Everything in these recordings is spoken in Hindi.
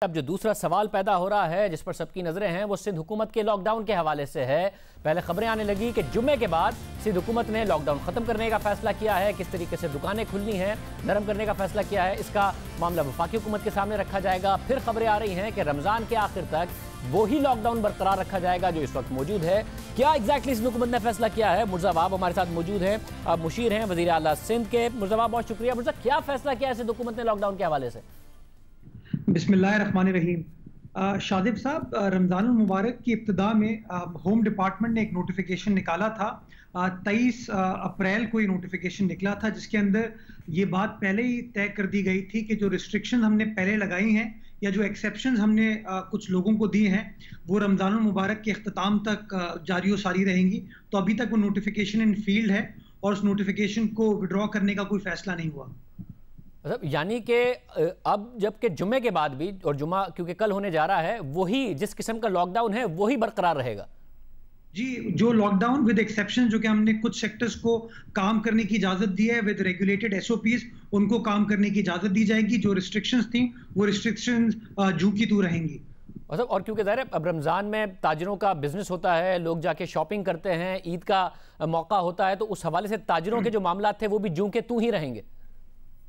अब जो दूसरा सवाल पैदा हो रहा है जिस पर सबकी नजरें हैं वो सिंध हुकूमत के लॉकडाउन के हवाले से है। पहले खबरें आने लगी कि जुम्मे के बाद सिंध हुकूमत ने लॉकडाउन खत्म करने का फैसला किया है, किस तरीके से दुकानें खुलनी हैं, नरम करने का फैसला किया है। इसका मामला वफाकी हुकूमत के सामने रखा जाएगा। फिर खबरें आ रही हैं कि रमजान के आखिर तक वही लॉकडाउन बरकरार रखा जाएगा जो इस वक्त मौजूद है। क्या एग्जैक्टली सिंध हुकूमत ने फैसला किया है? मुर्जा वहाब हमारे साथ मौजूद हैं, अब मुशीर हैं वजीर आला सिंध के। मुर्जा वहाब बहुत शुक्रिया। मुर्जा, क्या फैसला किया है सिंध हुकूमत ने लॉकडाउन के हवाले से? बिस्मिल्लाहिर्रहमानिर्रहीम। शादिब साहब, रमज़ान मुबारक की इब्तिदा में होम डिपार्टमेंट ने एक नोटिफिकेशन निकाला था। 23 अप्रैल को ये नोटिफिकेशन निकला था जिसके अंदर ये बात पहले ही तय कर दी गई थी कि जो रिस्ट्रिक्शन हमने पहले लगाई हैं या जो एक्सेप्शंस हमने कुछ लोगों को दी हैं वो रमज़ान मुबारक के अख्ताम तक जारी व सारी रहेंगी। तो अभी तक वो नोटिफिकेशन इन फील्ड है और उस नोटिफिकेशन को विड्रॉ करने का कोई फैसला नहीं हुआ। यानी कि अब जबकि जुम्मे के बाद भी, और जुम्मा क्योंकि कल होने जा रहा है, वही जिस किस्म का लॉकडाउन है वही बरकरार रहेगा। जी, जो लॉकडाउन विद एक्सेप्शन जो कि हमने कुछ सेक्टर्स को काम करने की इजाजत दी है विद रेगुलेटेड एसओपीज, उनको काम करने की इजाजत दी जाएगी। जो रिस्ट्रिक्शंस थी वो रिस्ट्रिक्शंस जू की तू रहेंगी। और क्योंकि ज़ाहिर है अब रमज़ान में ताजिरों का बिजनेस होता है, लोग जाके शॉपिंग करते हैं, ईद का मौका होता है, तो उस हवाले से ताजिरों के जो मामला थे वो भी जू के तू ही रहेंगे।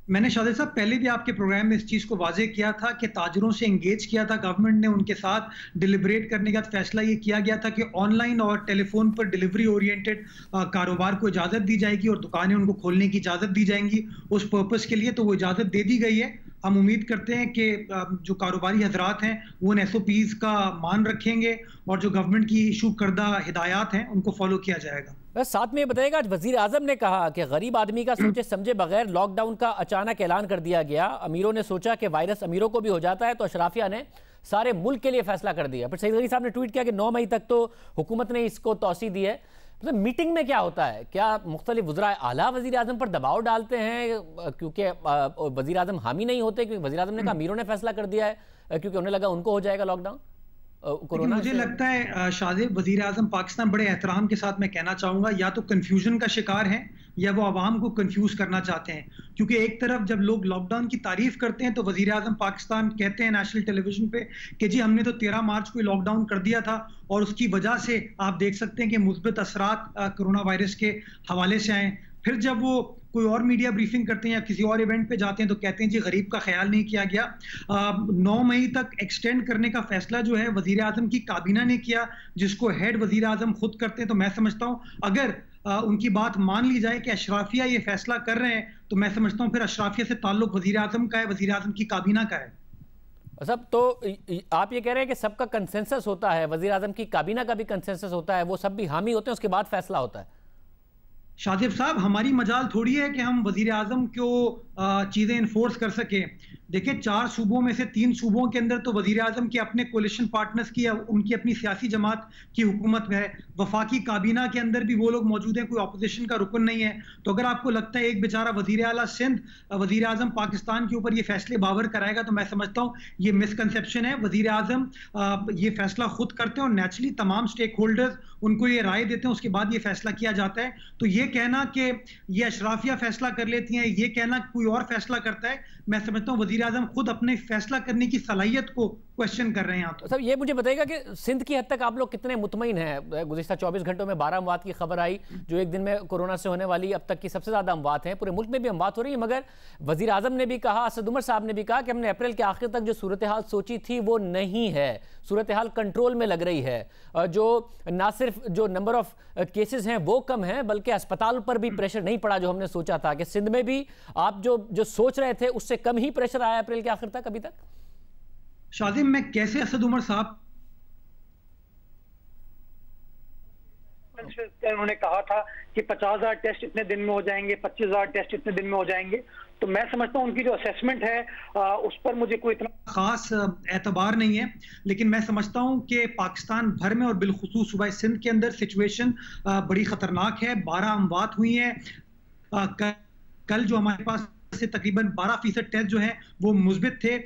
मैंने शादिब साहब पहले भी आपके प्रोग्राम में इस चीज़ को वाजे किया था कि ताजिरों से एंगेज किया था गवर्नमेंट ने, उनके साथ डिलिब्रेट करने का फैसला ये किया गया था कि ऑनलाइन और टेलीफोन पर डिलीवरी ओरिएंटेड कारोबार को इजाज़त दी जाएगी और दुकानें उनको खोलने की इजाज़त दी जाएंगी उस पर्पज़ के लिए। तो वो इजाज़त दे दी गई है। हम उम्मीद करते हैं कि जो कारोबारी हजरात हैं वो उन एसओपीज़ का मान रखेंगे और जो गवर्नमेंट की इशू करदा हिदायत हैं उनको फॉलो किया जाएगा। साथ में बताइएगा, वजीर आजम ने कहा कि गरीब आदमी का सोचे समझे बगैर लॉकडाउन का अचानक ऐलान कर दिया गया। अमीरों ने सोचा कि वायरस अमीरों को भी हो जाता है तो अशराफिया ने सारे मुल्क के लिए फैसला कर दिया। फिर सईद गनी साहब ने ट्वीट किया कि 9 मई तक तो हुकूमत ने इसको तौसी दी है। मतलब मीटिंग में क्या होता है? क्या मुख्तलिफ वज़राए आला वज़ीर आज़म पर दबाव डालते हैं क्योंकि वज़ीर आज़म हामी नहीं होते? क्योंकि वज़ीर आज़म ने कहा अमीरों ने फैसला कर दिया है क्योंकि उन्हें लगा उनको हो जाएगा लॉकडाउन कोरोना। मुझे लगता है शादिब, वज़ीर आज़म पाकिस्तान बड़े एहतराम के साथ मैं कहना चाहूँगा या तो कन्फ्यूजन का शिकार हैं या वो आवाम को कंफ्यूज करना चाहते हैं। क्योंकि एक तरफ जब लोग लॉकडाउन की तारीफ करते हैं तो वज़ीर आज़म पाकिस्तान कहते हैं नेशनल टेलीविजन पे कि जी हमने तो 13 मार्च को लॉकडाउन कर दिया था और उसकी वजह से आप देख सकते हैं कि मुस्बित असरात कोरोना वायरस के हवाले से आए। फिर जब वो कोई और मीडिया ब्रीफिंग करते हैं या किसी और इवेंट पे जाते हैं तो कहते हैं जी गरीब का ख्याल नहीं किया गया। 9 मई तक एक्सटेंड करने का फैसला जो है वज़ीर आज़म की काबीना ने किया जिसको हेड वज़ीर आज़म खुद करते हैं। तो मैं समझता हूँ अगर उनकी बात मान ली जाए कि अशराफिया ये फैसला कर रहे हैं तो मैं समझता हूँ फिर अशराफिया से ताल्लुक वज़ीर आज़म का है, वज़ीर आज़म की काबीना का है। सब तो आप ये कह रहे हैं कि सबका कंसेंसस होता है, वज़ीर आज़म की काबीना का भी कंसेंसस होता है, वो सब भी हामी होते हैं, उसके बाद फैसला होता है। शादिब साहब, हमारी मजाल थोड़ी है कि हम वज़ीर आज़म को चीज़ें इन्फोर्स कर सके। देखिए, 4 सूबों में से 3 सूबों के अंदर तो वज़ीर आज़म के अपने कोलिशन पार्टनर्स की या उनकी अपनी सियासी जमात की हुकूमत है। वफाकी काबीना के अंदर भी वो लोग मौजूद हैं, कोई अपोजिशन का रुकन नहीं है। तो अगर आपको लगता है एक बेचारा वज़ीर आला सिंध वज़ीर आज़म पाकिस्तान के ऊपर ये फैसले बावर कराएगा तो मैं समझता हूँ ये मिसकंसेप्शन है। वज़ीर आज़म ये फैसला खुद करते हैं और नेचुरली तमाम स्टेक होल्डर्स उनको ये राय देते हैं, उसके बाद ये फैसला किया जाता है। तो ये कहना कि ये अशराफिया फैसला कर लेती हैं, ये कहना कोई और फैसला करता है, मैं समझता हूँ वज़ीर आज़म खुद अपने फैसला करने की सलाहियत को क्वेश्चन कर रहे हैं। आप सब ये मुझे बताइएगा कि सिंध की हद तक आप लोग कितने मुतमईन हैं? गुज़िश्ता 24 घंटों में 12 अमवात की खबर आई जो एक दिन में कोरोना से होने वाली अब तक की सबसे ज़्यादा अमवात हैं। पूरे मुल्क में भी अमवात हो रही है, मगर वज़ीर आज़म ने भी कहा, असद उमर साहब ने भी कहा कि हमने अप्रैल के आखिर तक जो सूरत हाल सोची थी वो नहीं है, सूरत हाल कंट्रोल में लग रही है। जो ना सिर्फ जो नंबर ऑफ केसेस हैं वो कम हैं बल्कि अस्पताल पर भी प्रेशर नहीं पड़ा जो हमने सोचा था। कि सिंध में भी आप जो सोच रहे थे उससे कम ही प्रेशर आया अप्रैल के आखिर तक अभी तक? शादिब, मैं कैसे असद उमर साहब उन्होंने कहा था कि 50,000 टेस्ट इतने दिन में हो जाएंगे, 25,000 टेस्ट इतने दिन में हो जाएंगे। तो मैं समझता हूँ उनकी जो असेसमेंट है उस पर मुझे कोई इतना खास एतबार नहीं है, लेकिन मैं समझता हूँ कि पाकिस्तान भर में और बिलखुसूस सूबा सिंध के अंदर सिचुएशन बड़ी खतरनाक है। 12 अमवात हुई हैं। कल जो हमारे पास से तकरीबन 12% टेस्ट जो है वो मुस्बित थे।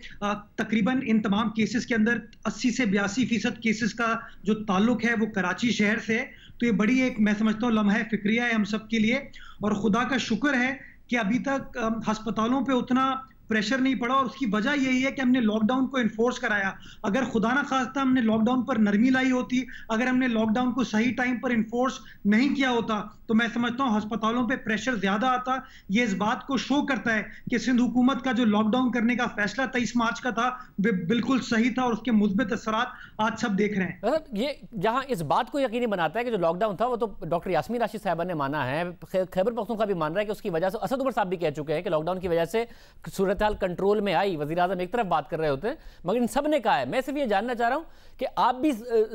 तकरीबन इन तमाम केसेस के अंदर 80 से 82% केसेस का जो ताल्लुक है वो कराची शहर से है। तो ये बड़ी एक मैं समझता हूँ लम्हा फिक्रिया है हम सब के लिए और खुदा का शुक्र है कि अभी तक अस्पतालों पे उतना प्रेशर नहीं पड़ा, और उसकी वजह यही है कि हमने लॉकडाउन को इन्फोर्स कराया। अगर खुदा ना खास्ता हमने लॉकडाउन पर नरमी लाई होती, अगर हमने लॉकडाउन को सही टाइम पर इन्फोर्स नहीं किया होता, तो मैं समझता हूं अस्पतालों पे प्रेशर ज्यादा आता। ये इस बात को शो करता है कि सिंध हुकूमत का जो लॉकडाउन करने का फैसला 23 मार्च का था वो बिल्कुल सही था, और उसके मुस्बित असरात आज सब देख रहे हैं। ये जहां इस बात को यकीनी बनाता है कि जो लॉकडाउन था वो तो डॉक्टर यास्मीन राशिद साहिबा ने माना है, खैबर पख्तूनख्वा भी मान रहा है कि उसकी वजह से, असद उमर साहब भी कह चुके हैं कि लॉकडाउन की वजह से सूरत हाल कंट्रोल में आई। वज़ीर आज़म एक तरफ बात कर रहे होते हैं, मगर इन सब ने कहा है। मैं सिर्फ ये जानना चाह रहा हूं कि आप भी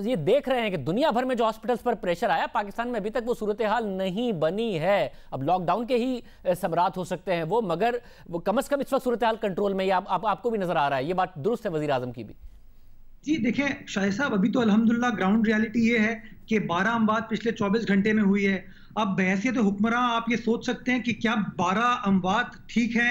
ये देख रहे हैं कि दुनिया भर में जो हॉस्पिटल्स पर प्रेशर आया, पाकिस्तान में अभी तक वो सूरत हाल नहीं बनी है। अब लॉकडाउन के ही समरात हो सकते हैं वो, मगर वो कम से कम इस वक्त सूरत हाल कंट्रोल में, आपको भी नजर आ रहा है। ये बात दुरुस्त है वज़ीर आज़म की भी। जी देखें शाहिद साहब, अभी तो अल्हम्दुलिल्लाह ग्राउंड रियलिटी ये है कि 12 अमवात पिछले 24 घंटे में हुई है। अब बहैसियत हुक्मरां आप ये सोच सकते हैं कि क्या 12 अमवात ठीक है?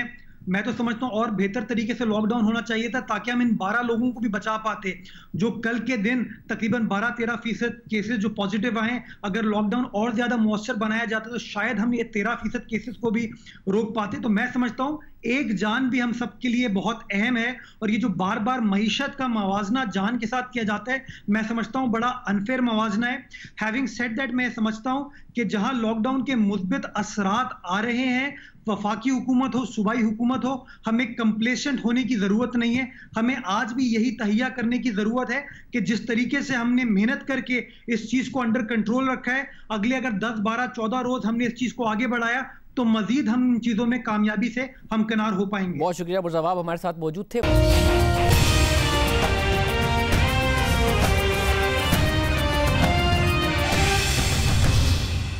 मैं तो समझता हूँ और बेहतर तरीके से लॉकडाउन होना चाहिए था, ताकि हम इन 12 लोगों को भी बचा पाते। जो कल के दिन तकरीबन 12-13% केसेस जो पॉजिटिव आए, अगर लॉकडाउन और ज्यादा मौसर बनाया जाता तो शायद हम ये 13% केसेस को भी रोक पाते। तो मैं समझता हूँ एक जान भी हम सबके लिए बहुत अहम है, और ये जो बार बार मईशत का मवाजना जान के साथ किया जाता है, मैं समझता हूँ बड़ा अनफेयर मवाजना है। हैविंग सेड दैट, मैं समझता हूँ कि जहां लॉकडाउन के मुस्बित असरात आ रहे हैं, वफाकी हुकूमत हो, सूबाई हुकूमत हो, हमें कंप्लेसेंट होने की जरूरत नहीं है। हमें आज भी यही तहिया करने की जरूरत है कि जिस तरीके से हमने मेहनत करके इस चीज को अंडर कंट्रोल रखा है, अगले अगर 10, 12, 14 रोज हमने इस चीज को आगे बढ़ाया तो मजीद हम इन चीजों में कामयाबी से हमकिनार हो पाएंगे। बहुत शुक्रिया मुर्ज़ा, हमारे साथ मौजूद थे।